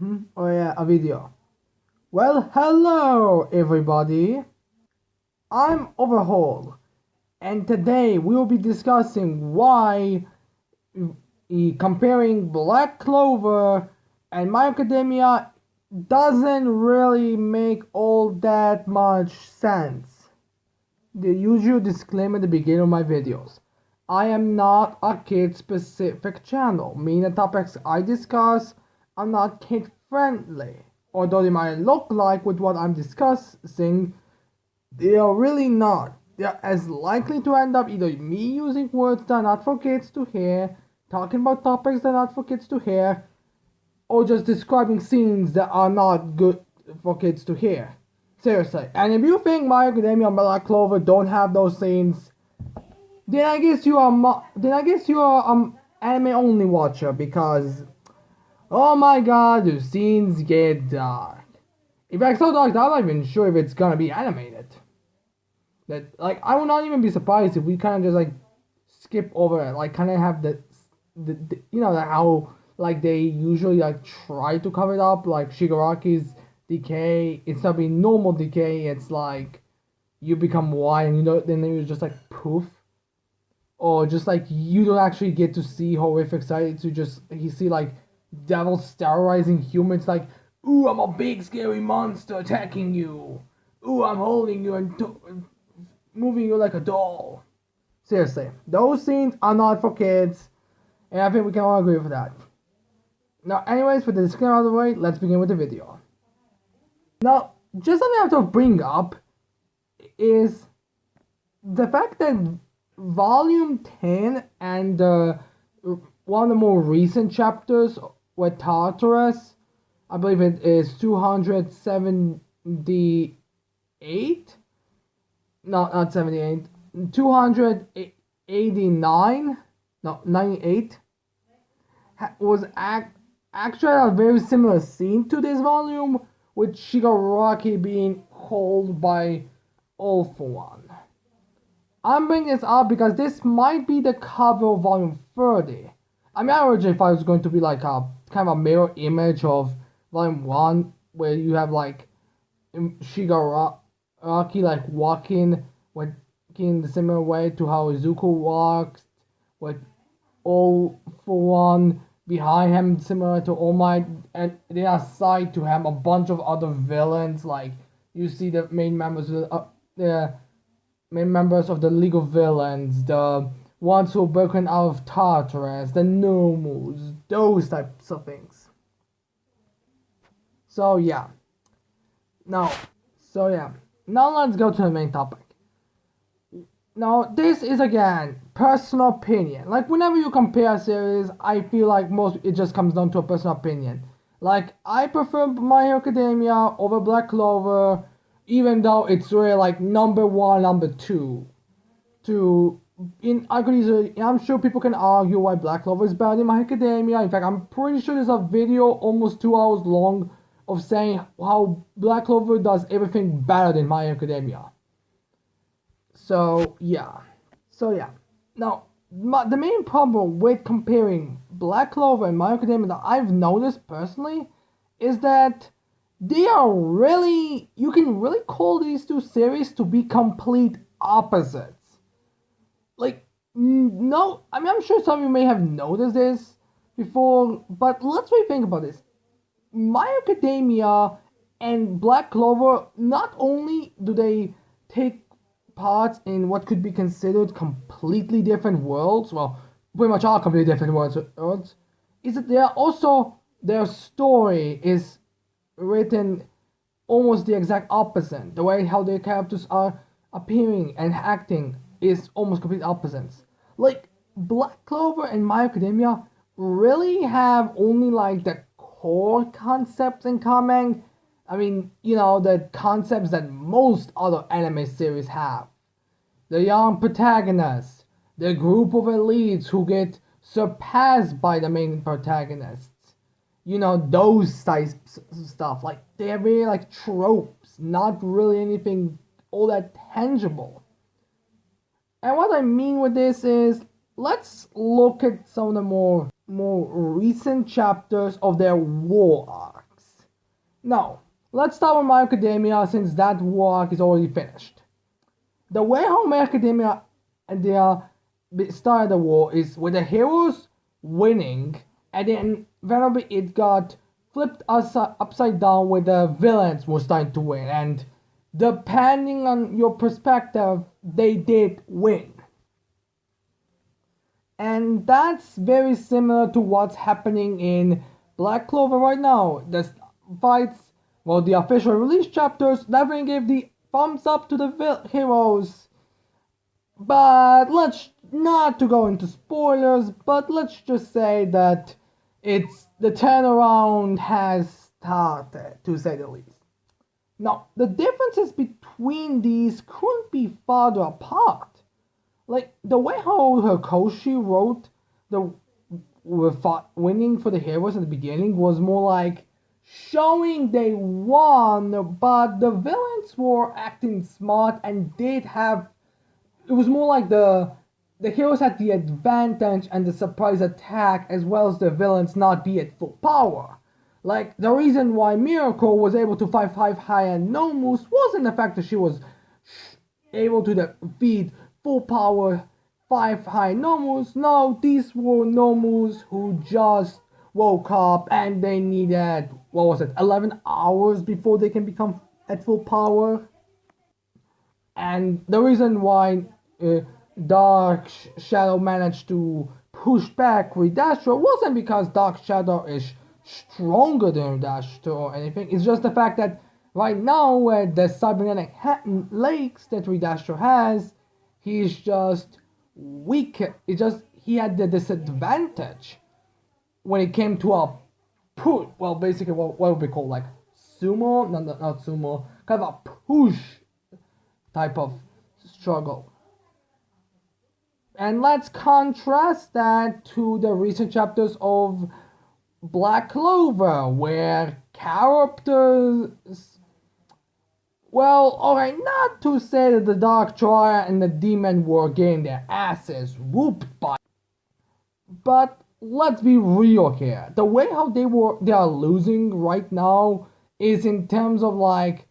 Oh yeah, a video. Well, hello everybody. I'm Overhaul, and today we will be discussing why comparing Black Clover and My Academia doesn't really make all that much sense. The usual disclaimer at the beginning of my videos. I am not a kid-specific channel, meaning the topics I discuss are not kid-friendly. Although they might look like with what I'm discussing, they are really not. They are as likely to end up either me using words that are not for kids to hear, talking about topics that are not for kids to hear, or just describing scenes that are not good for kids to hear. Seriously. And if you think My Academia and Black Clover don't have those scenes, then I guess you are anime only watcher because oh my god, the scenes get dark. In fact, so dark that I'm not even sure if it's gonna be animated. That like I would not even be surprised if we kind of just like skip over it, like kind of have the you know how like they usually like try to cover it up, like Shigaraki's decay. Instead of being normal decay, it's like you become white and then you just like poof, or just like you don't actually get to see horrific sights. You see like devils terrorizing humans, like ooh, I'm a big scary monster attacking you. Ooh, I'm holding you and moving you like a doll. Seriously, those scenes are not for kids, and I think we can all agree with that. Now, anyways, with the disclaimer out of the way, let's begin with the video. Now, just something I have to bring up is the fact that Volume 10 and one of the more recent chapters with Tartarus, I believe it is 278? No, not 78. 289? No, 98? Was actually a very similar scene to this volume, with Shigaraki being called by All For One. I'm bringing this up because this might be the cover of volume 30. I mean, I originally thought it was going to be like a kind of a mirror image of volume 1, where you have like Shigaraki like walking in the similar way to how Izuku walks, with All For One behind him, similar to All Might, and then aside to him a bunch of other villains, like you see the main members of the League of Villains, the ones who are broken out of Tartarus, the Nomus, those types of things. So yeah. Now let's go to the main topic. Now, this is again personal opinion. Like whenever you compare series, I feel like it just comes down to a personal opinion. Like I prefer My Hero Academia over Black Clover, even though it's really like number 1, number 2. I'm sure people can argue why Black Clover is better than My Hero Academia. In fact, I'm pretty sure there's a video almost 2 hours long of saying how Black Clover does everything better than My Hero Academia. So yeah. Now, the main problem with comparing Black Clover and My Hero Academia that I've noticed personally is that they are really, you can really call these two series to be complete opposites. Like, no, I mean, I'm sure some of you may have noticed this before, but let's really think about this. My Hero Academia and Black Clover, not only do they take parts in what could be considered completely different worlds, well, pretty much all completely different worlds, is that their story is written almost the exact opposite. The way how their characters are appearing and acting is almost complete opposites. Like, Black Clover and My Academia really have only like the core concepts in common. I mean, the concepts that most other anime series have. The young protagonist, the group of elites who get surpassed by the main protagonists. Those types of stuff. Like, they're really like tropes, not really anything all that tangible. And what I mean with this is, let's look at some of the more recent chapters of their war arc. Now, let's start with My Academia since that work is already finished. The way how My Academia and they started the war is with the heroes winning, and then whenever it got flipped upside down with the villains were starting to win, and depending on your perspective, they did win. And that's very similar to what's happening in Black Clover right now. The fights, well, the official release chapters definitely gave the thumbs up to the heroes. But let's not to go into spoilers, but let's just say that the turnaround has started, to say the least. Now, the differences between these couldn't be farther apart. Like the way how Hirkoshi wrote the winning for the heroes in the beginning was more like showing they won, but the villains were acting smart and did have. It was more like the heroes had the advantage and the surprise attack, as well as the villains not be at full power. Like the reason why Miracle was able to fight 5 high and Nomus wasn't the fact that she was able to defeat full power 5 high Nomus. No, these were Nomus who just woke up and they needed, what was it, 11 hours before they can become at full power. And the reason why uh, Dark Shadow managed to push back Redastro wasn't because Dark Shadow is stronger than Redastro or anything. It's just the fact that right now, with the cybernetic legs that Redastro has, he's just weak. It's just he had the disadvantage when it came to a push. Well, basically, what would we call like sumo? No, not sumo. Kind of a push type of struggle. And let's contrast that to the recent chapters of Black Clover, where characters. Well, alright, not to say that the Dark Triad and the Demon were getting their asses whooped by. But let's be real here. The way how they are losing right now is in terms of like,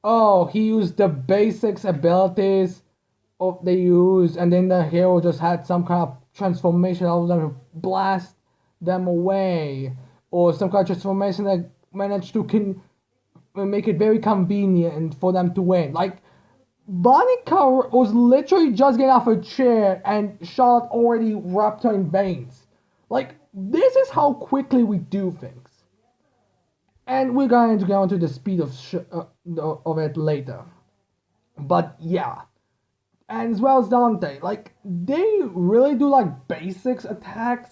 oh, he used the basics abilities of they use, and then the hero just had some kind of transformation that was going to blast them away, or some kind of transformation that managed to make it very convenient for them to win. Like Bonica was literally just getting off a chair, and Charlotte already wrapped her in veins. Like this is how quickly we do things, and we're going to go into the speed of it later. But yeah, and as well as Dante, like they really do like basics attacks,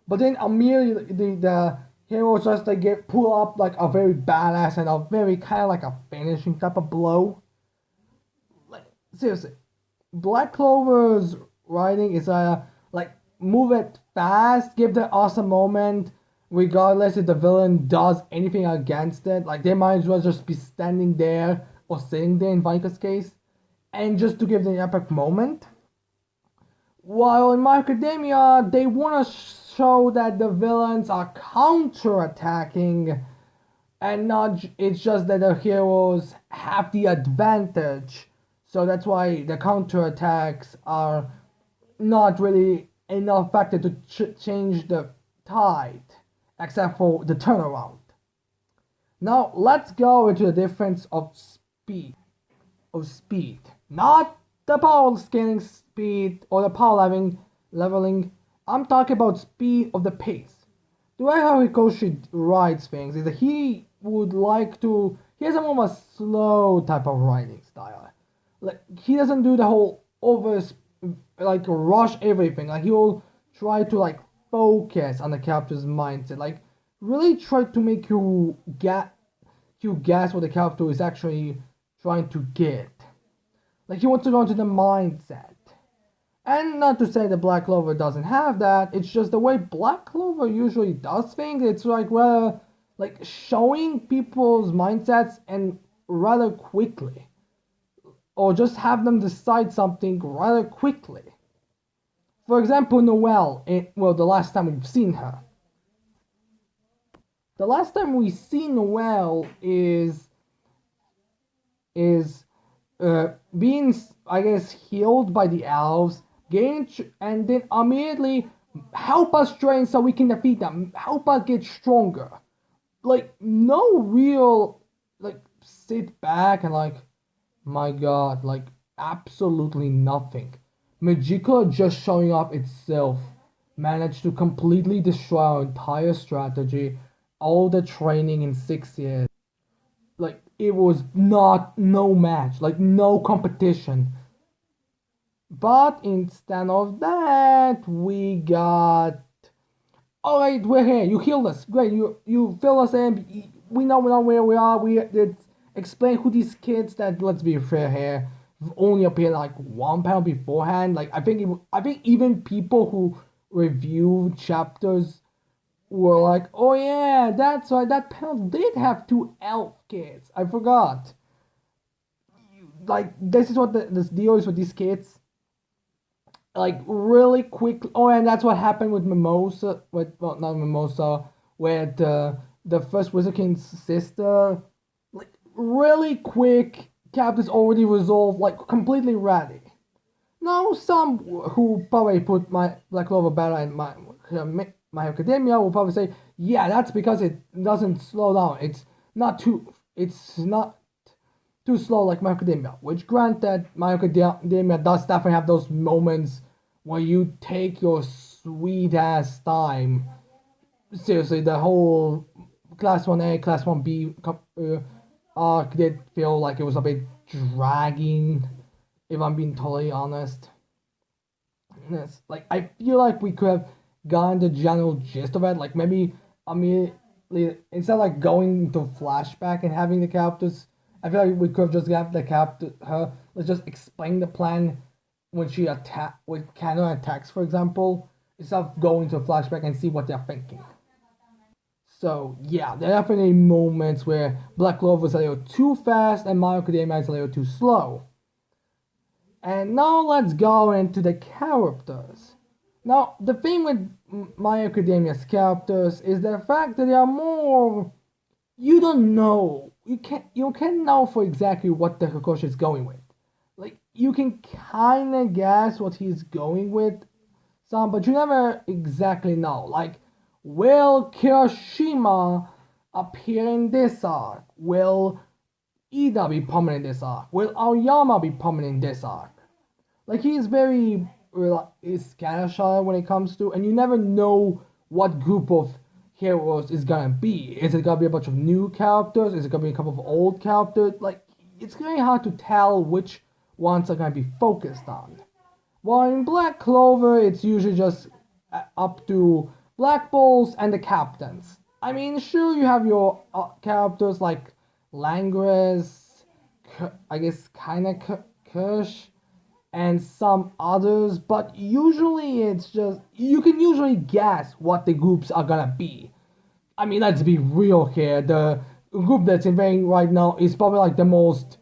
but then immediately the heroes just like pull up like a very badass and a very kind of like a finishing type of blow. Like seriously, Black Clover's writing is like move it fast, give the awesome moment, regardless if the villain does anything against it. Like they might as well just be standing there or sitting there in Vika's case, and just to give the epic moment. While in My Academia, they want to show that the villains are counter-attacking, and not it's just that the heroes have the advantage. So that's why the counter-attacks are not really enough factor to change the tide, except for the turnaround. Now let's go into the difference of speed. Not the power scaling speed or the power leveling. I'm talking about speed of the pace. The way how Hikoshi writes things is that he would like to. He has a more of a slow type of writing style. Like he doesn't do the whole like rush everything. Like he'll try to like focus on the character's mindset. Like really try to make you guess what the character is actually trying to get. Like he wants to go into the mindset. And not to say that Black Clover doesn't have that, it's just the way Black Clover usually does things. It's like rather like showing people's mindsets and rather quickly. Or just have them decide something rather quickly. For example, Noelle, the last time we've seen her. The last time we see Noel is being, I guess, healed by the elves, and then immediately help us train so we can defeat them, help us get stronger. Like, no real, like, sit back and, like, my god, like, absolutely nothing. Magicka just showing up itself managed to completely destroy our entire strategy, all the training in 6 years. Like, it was not no match, like no competition. But instead of that, we got. Alright, we're here. You healed us. Great. You fill us in. We know where we are. We did explain who these kids that, let's be fair here, only appeared like one panel beforehand. Like, I think even people who review chapters were like, oh yeah, that's right, that panel did have two elf kids. I forgot. Like, this is what this deal is with these kids. Like, really quick. Oh, and that's what happened with Mimosa. With, well, not Mimosa. With the first Wizard King's sister. Like, really quick. Captain's already resolved. Like, completely ready. Now, some who probably put my Black Clover battle in my academia will probably say, yeah, that's because it doesn't slow down. It's not too slow like My Academia. Which, granted, My Academia does definitely have those moments where you take your sweet ass time. Seriously, the whole Class 1A, Class 1B arc did feel like it was a bit dragging, if I'm being totally honest. Yes, like, I feel like we could have gotten the general gist of it. Like, maybe immediately, instead of like going to flashback and having the characters, I feel like we could have just got the character her. Let's just explain the plan when she with cannon attacks, for example, instead of going to flashback and see what they're thinking. So yeah, there are definitely moments where Black Clover is a little too fast and My Academia is a little too slow. And now let's go into the characters. Now, the thing with My Academia's characters is the fact that they are more. You don't know. You can't know for exactly what the Kakashi is going with. Like, you can kinda guess what he's going with, but you never exactly know. Like, will Kirishima appear in this arc? Will Ida be prominent in this arc? Will Aoyama be prominent in this arc? Like, he's very is scattershot when it comes to, and you never know what group of heroes is gonna be. Is it gonna be a bunch of new characters? Is it gonna be a couple of old characters? Like, it's very hard to tell which ones are gonna be focused on. While in Black Clover, it's usually just up to Black Bulls and the captains. I mean, sure, you have your characters like Langres, I guess kinda Kirsch, and some others, but usually it's just, you can usually guess what the groups are gonna be. I mean, let's be real here. The group that's invading right now is probably like the most.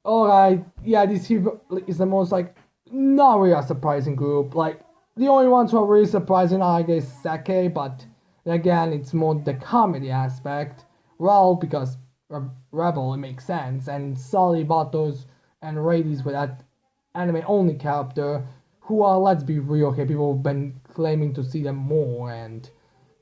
Alright, yeah, this here is the most, like, not really a surprising group. Like, the only ones who are really surprising are, I guess, Sake, but again, it's more the comedy aspect. Well, because Rebel, it makes sense, and Sully, Batos, and Radies with that anime only character, who are, let's be real here, people have been claiming to see them more, and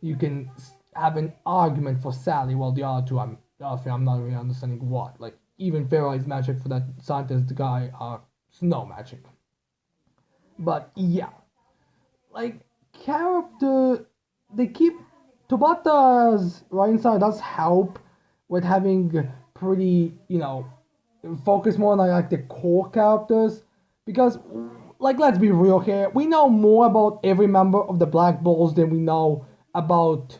you can have an argument for Sally, while the other two, I'm not really understanding what. Like, even Pharaoh's magic for that scientist guy are snow magic. But yeah, like, character, they keep, Tabata's writing style does help with having pretty, focus more on like the core characters, because, like, let's be real here, we know more about every member of the Black Bulls than we know about,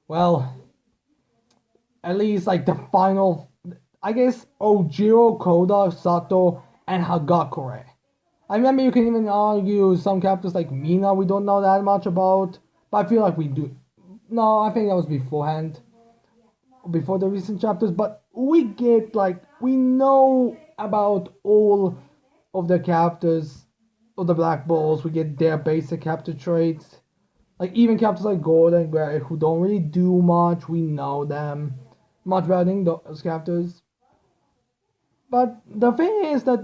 well, at least like the final, I guess, Ojiro, Koda, Sato, and Hagakure. I remember you can even argue some characters like Mina we don't know that much about, but I feel like we do. No, I think that was beforehand, before the recent chapters, but we get, like, we know about all of the characters of the Black Bulls. We get their basic character traits. Like even characters like Gordon and Greg who don't really do much, we know them much better than those characters. But the thing is that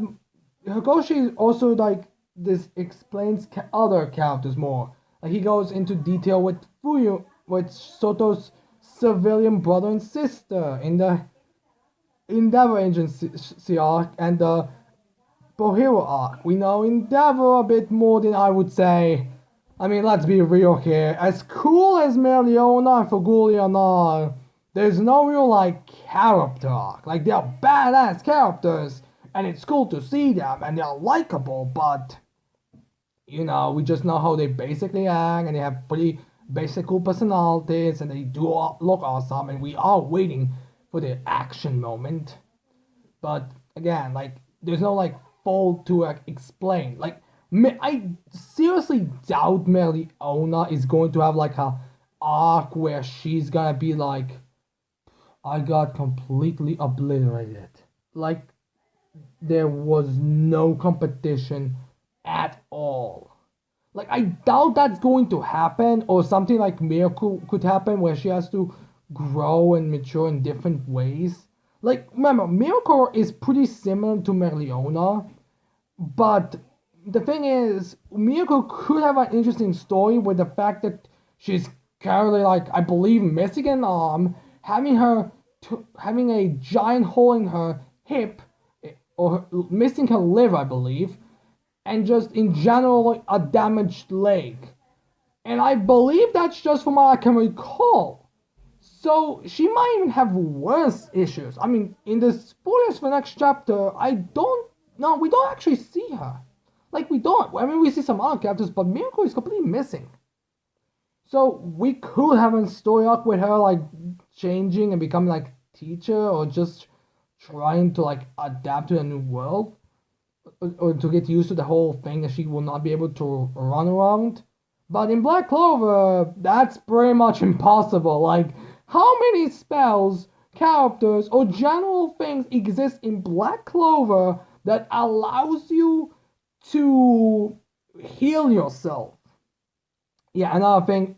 Hiroshi also like this explains other characters more. Like he goes into detail with Fuyu, with Soto's civilian brother and sister in the Endeavor Agency arc and the Bohiro arc. We know Endeavor a bit more than I would say. I mean, let's be real here. As cool as Meliona and Fagulian are, there's no real like character arc. Like they're badass characters, and it's cool to see them, and they're likable. But you know, we just know how they basically act, and they have pretty basic cool personalities, and they do look awesome, and we are waiting for the action moment. But again, like there's no like fold to explain. Like I seriously doubt Meliona is going to have like a arc where she's gonna be like, I got completely obliterated. Like there was no competition at all. Like I doubt that's going to happen, or something like Miracle could happen where she has to grow and mature in different ways. Like remember, Miracle is pretty similar to Meliona, but the thing is, Miracle could have an interesting story with the fact that she's currently like I believe missing an arm, having a giant hole in her hip, or missing her liver, I believe, and just in general a damaged leg. And I believe that's just from what I can recall. So she might even have worse issues. I mean, in the spoilers for next chapter, I don't no, we don't actually see her. Like we don't. I mean, we see some other characters, but Miracle is completely missing. So we could have a story arc with her like changing and becoming like teacher, or just trying to like adapt to a new world, or to get used to the whole thing that she will not be able to run around. But in Black Clover, that's pretty much impossible. Like, how many spells, characters, or general things exist in Black Clover that allows you to heal yourself? Yeah, another thing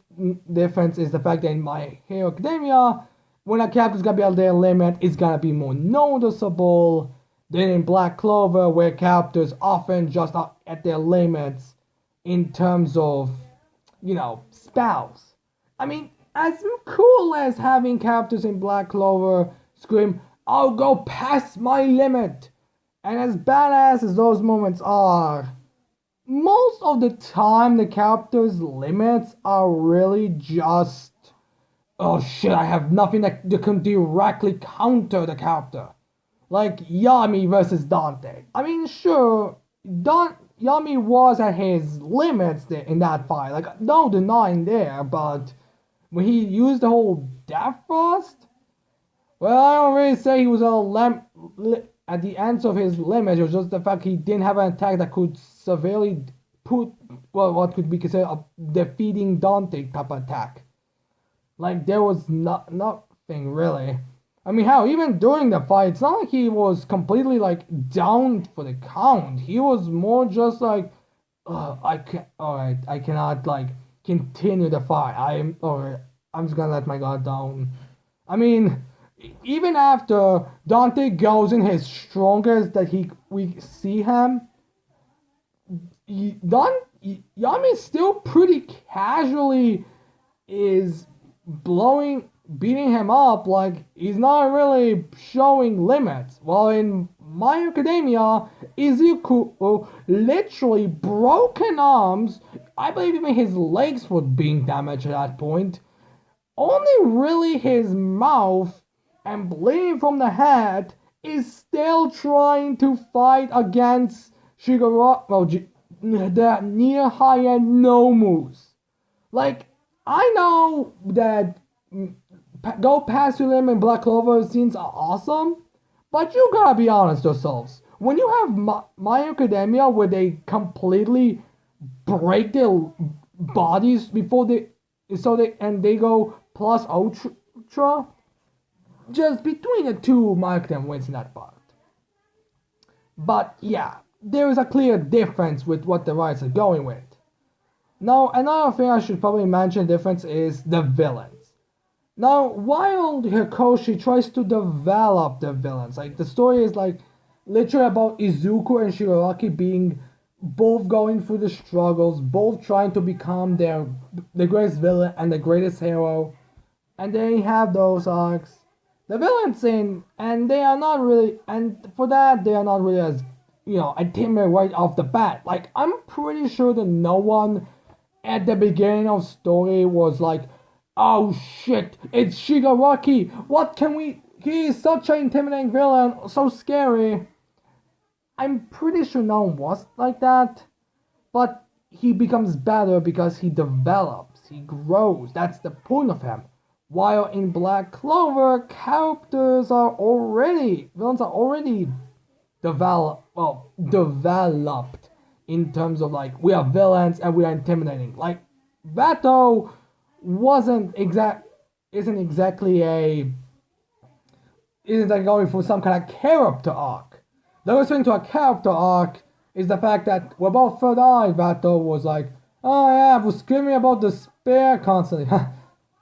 difference is the fact that in My Hero Academia, when a character's gonna be at their limit, it's gonna be more noticeable than in Black Clover, where characters often just are at their limits in terms of, you know, spells. I mean, as cool as having characters in Black Clover scream, I'll go past my limit, and as badass as those moments are, most of the time the character's limits are really just, oh shit, I have nothing that can directly counter the character. Like Yami versus Dante. I mean, sure, Yami was at his limits there in that fight. Like, no denying there, but when he used the whole Death Frost, well, I don't really say he was at the ends of his limit. It was just the fact he didn't have an attack that could severely put, well, what could be considered a defeating Dante type attack. Like, there was nothing really. I mean, hell, even during the fight, it's not like he was completely like down for the count. He was more just like, alright, I cannot like continue the fight. I'm just gonna let my guard down. I mean, even after Dante goes in his strongest that we see him, Yami still pretty casually is beating him up. Like he's not really showing limits. While in My Academia, Izuku literally broken arms. I believe even his legs were being damaged at that point. Only really his mouth and bleeding from the head is still trying to fight against the near high-end Nomus. Like, I know that go past your limit in Black Clover scenes are awesome, but you gotta be honest yourselves. When you have My Academia where they completely break their bodies before they go plus ultra, just between the two, My Academia wins in that part. But yeah, there is a clear difference with what the writers are going with. Now, another thing I should probably mention difference is the villains. Now, while Hikoshi tries to develop the villains, like the story is like literally about Izuku and Shigaraki being both going through the struggles, both trying to become the greatest villain and the greatest hero, and they have those arcs. The villains in, and they are not really, and for that they are not really as intimidating right off the bat. Like I'm pretty sure that no one at the beginning of story was like, oh shit, it's Shigaraki. What can we? He is such an intimidating villain, so scary. I'm pretty sure no one was like that, but he becomes better because he develops, he grows. That's the point of him. While in Black Clover, villains are already developed in terms of like we are villains and we are intimidating. Like Vato wasn't exact isn't exactly a isn't like going for some kind of character arc. The other thing to a character arc is the fact that about Third Eye, Vato was like, oh yeah, I was screaming about despair constantly.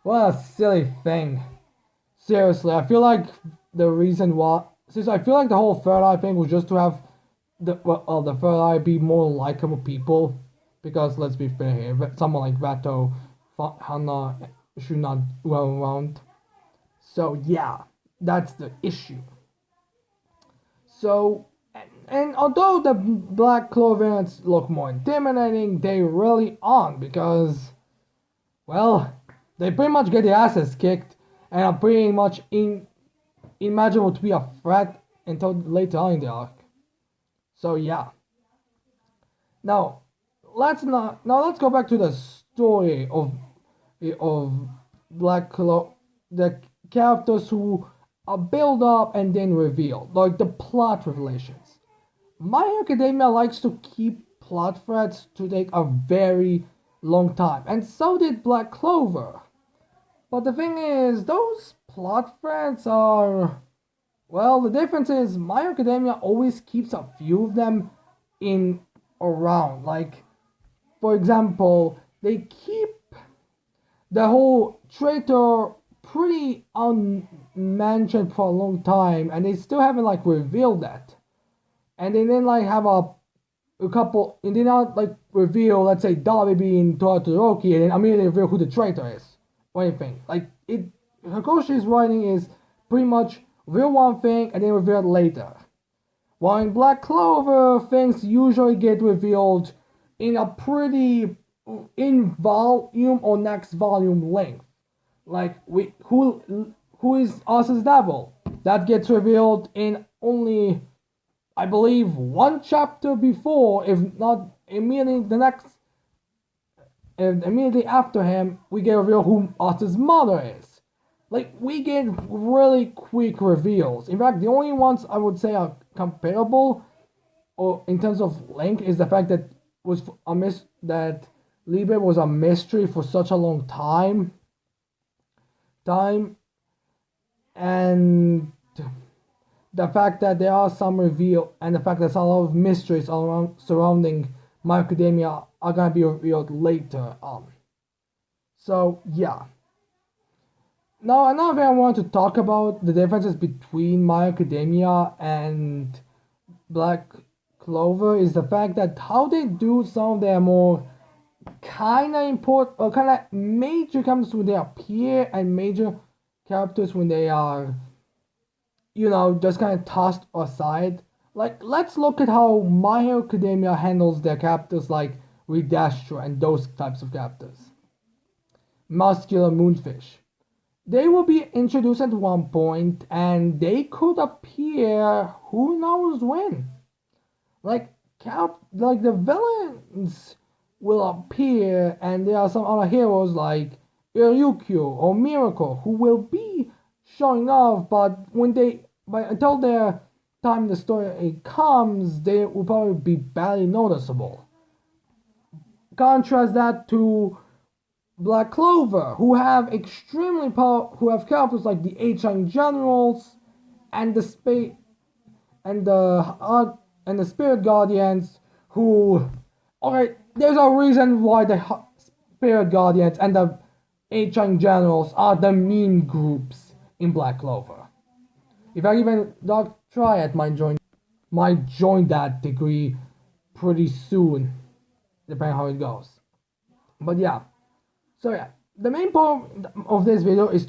What a silly thing. Seriously, I feel like the reason why, since I feel like the whole Third Eye thing was just to have the Third Eye be more likable people, because let's be fair here, someone like Vato, Hana should not go around. So yeah, that's the issue. So, and although the Black Clovers look more intimidating, they really aren't because, well, they pretty much get their asses kicked and are pretty much imaginable to be a threat until later on in the arc. So yeah. Now, let's go back to the story of the characters who are built up and then revealed, like the plot revelations. My Hero Academia likes to keep plot threads to take a very long time, and so did Black Clover. But the thing is, those plot threads are, well, the difference is My Hero Academia always keeps a few of them in around. Like, for example, they keep the whole traitor pretty unmentioned for a long time, and they still haven't like revealed that. And they then like have a couple, and they not like reveal, let's say, Dobby being Todoroki, and then immediately reveal who the traitor is or anything. Like it, Hikoshi's writing is pretty much reveal one thing and then reveal it later. While in Black Clover, things usually get revealed in a pretty in volume or next volume length. Like who is Oz's devil? That gets revealed in only, I believe, one chapter before, if not immediately the next, and immediately after him, we get revealed who Oz's mother is. Like we get really quick reveals. In fact, the only ones I would say are comparable, or in terms of length, is the fact that was a that Liebe was a mystery for such a long time, and the fact that there are some reveal, and the fact that a lot of mysteries surrounding My Academia are gonna be revealed later on. So yeah. Now another thing I want to talk about the differences between My Academia and Black Clover is the fact that how they do some of their more kind of important or kind of major characters when they appear, and major characters when they are, just kind of tossed aside. Like, let's look at how My Hero Academia handles their characters like Redastra and those types of characters. Muscular Moonfish. They will be introduced at one point, and they could appear who knows when. Like, the villains will appear, and there are some other heroes like Ryukyu or Miracle who will be showing off, but until their time in the story comes, they will probably be barely noticeable. Contrast that to Black Clover, who have characters like the H-Line Generals and the Spirit Guardians, who, alright, there's a reason why Spirit Guardians and the H-Young Generals are the mean groups in Black Clover. If I even Dark Triad might join that degree pretty soon, depending how it goes. But yeah, so yeah, the main point of this video is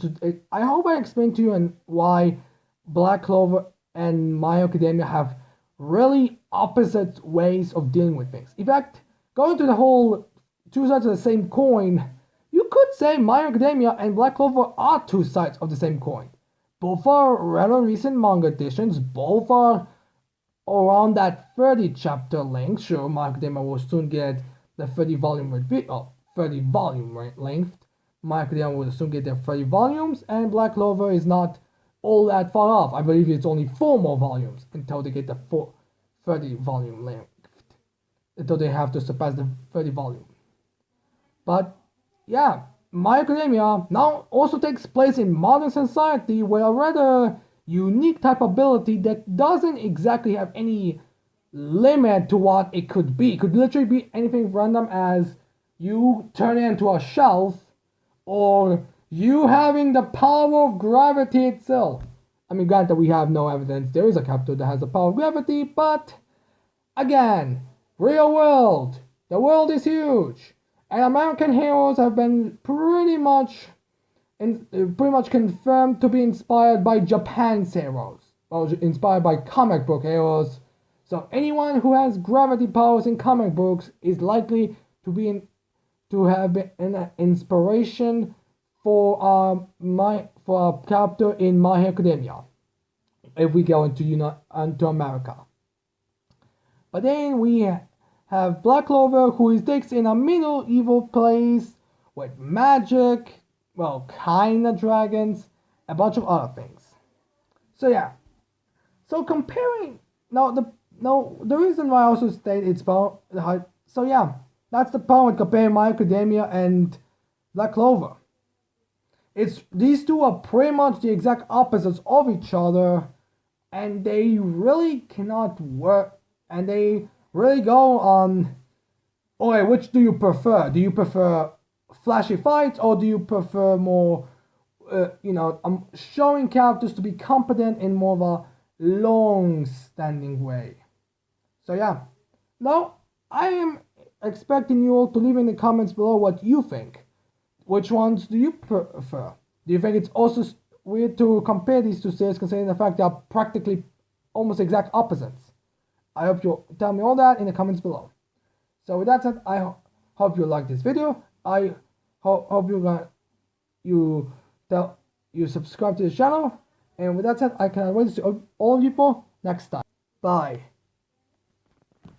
I hope I explained to you and why Black Clover and My Hero Academia have really opposite ways of dealing with things. In fact, going to the whole two sides of the same coin, you could say My Hero Academia and Black Clover are two sides of the same coin. Both are rather recent manga editions, both are around that 30 chapter length. Sure, My Hero Academia will soon get the 30 volume length. My Hero Academia will soon get their 30 volumes, and Black Clover is not all that far off. I believe it's only 4 more volumes until they get the 30 volume length. Until they have to surpass the 30 volume. But yeah, My Hero Academia now also takes place in modern society with a rather unique type of ability that doesn't exactly have any limit to what it could be. It could literally be anything random as you turn it into a shelf or you having the power of gravity itself. I mean, granted, we have no evidence there is a character that has the power of gravity, but again, real world. The world is huge. And American heroes have been pretty much confirmed to be inspired by Japan's heroes. Well, inspired by comic book heroes. So anyone who has gravity powers in comic books is likely to have been an inspiration for a character in My Hero Academia. If we go into America. But then we have Black Clover, who takes in a medieval place with magic, well, kinda dragons, a bunch of other things. So yeah. So comparing the reason why I also state it's about so yeah, that's the point comparing My Academia and Black Clover. These two are pretty much the exact opposites of each other, and they really cannot work, and they really go on. Okay, which do you prefer? Do you prefer flashy fights, or do you prefer more, showing characters to be competent in more of a long-standing way? So yeah, now I am expecting you all to leave in the comments below what you think. Which ones do you prefer? Do you think it's also weird to compare these two series, considering the fact they are practically almost exact opposites? I hope you'll tell me all that in the comments below. So with that said, I hope you like this video. I hope you subscribe to the channel. And with that said, I cannot wait to see all of you people next time. Bye.